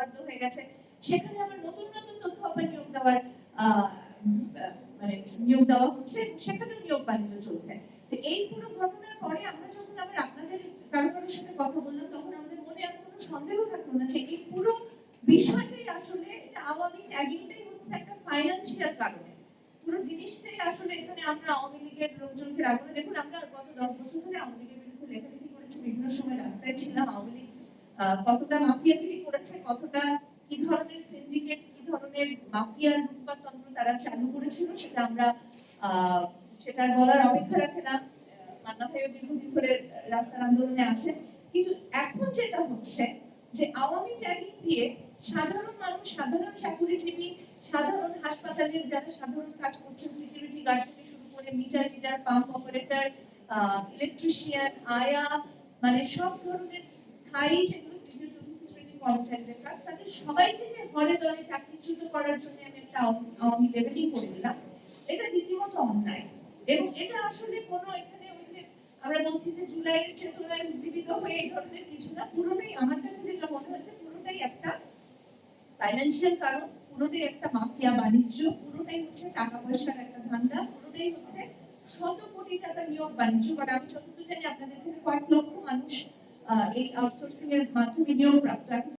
বরাদ্দ হয়ে গেছে, সেখানে আবার নতুন নতুন তথ্য আবার নিয়োগ দেওয়ার মানে নিয়োগ দেওয়া হচ্ছে, সেখানেও নিয়োগ বাণিজ্য চলছে। তো এই পুরো ঘটনার পরে আমরা যখন আবার আপনাদের কারোর সাথে কথা বললাম, তখন আমাদের মনে আর কোনো সন্দেহ থাকলো না যে এই পুরো বিষয়টাই আসলে আওয়ামী ট্যাগিংটাই হচ্ছে একটা ফাইন্যান্সিয়াল কারণে। পুরো জিনিসটাই আসলে এখানে আমরা আওয়ামী লীগের লোকজনকে রাখবো। দেখুন, আমরা গত 10 বছর ধরে আওয়ামী লীগের বিরুদ্ধে লেখালেখি করেছি, বিভিন্ন সময় রাস্তায় ছিলাম। আওয়ামী লীগ কতটা মাফিয়াগিরি করেছে, কতটা কি ধরনের সিন্ডিকেট, কি ধরনের মাফিয়ার লুটপাট তন্ত্র তারা চালু করেছিল, সেটা আমরা সেটা বলার অপেক্ষা রাখে না। মান্না ভাইও দীর্ঘদিন ধরে রাস্তার আন্দোলনে আছে। কিন্তু এখন যেটা হচ্ছে যে আওয়ামী ট্যাগিং দিয়ে সাধারণ মানুষ, সাধারণ চাকরিজীবী, সাধারণ হাসপাতালের যারা সাধারণ কাজ করছেন, সিকিউরিটি গার্ড থেকে শুরু করে meter reader, pump operator, electrician, আয়া, মানে সব ধরনের স্থায়ী যেগুলো তৃতীয় চতুর্থ শ্রেণীর কর্মচারীদের কাজ, তাদের সবাইকে যে হলে দলে চাকরিচ্যুত করার জন্য আমি একটা আওয়ামী লেভেলিং করে দিলাম, এটা রীতিমতো অন্যায়। এবং এটা আসলে কোনো এখানে ওই যে আমরা বলছি যে জুলাইয়ের চেতনায় উজ্জীবিত হয়ে এই ধরনের কিছু না, পুরোটাই আমার কাছে যেটা মনে হচ্ছে পুরোটাই একটা ফাইন্যান্সিয়াল কারণ, পুরোটাই একটা মাফিয়া বাণিজ্য, পুরোটাই হচ্ছে টাকা পয়সার একটা ধান্দা, পুরোটাই হচ্ছে শত কোটি টাকা নিয়োগ বাণিজ্য করা। আমি যতটুকু জানি আপনাদের এখানে কয়েক লক্ষ মানুষ এই আউটসোর্সিং এর মাধ্যমে নিয়োগ প্রাপ্ত।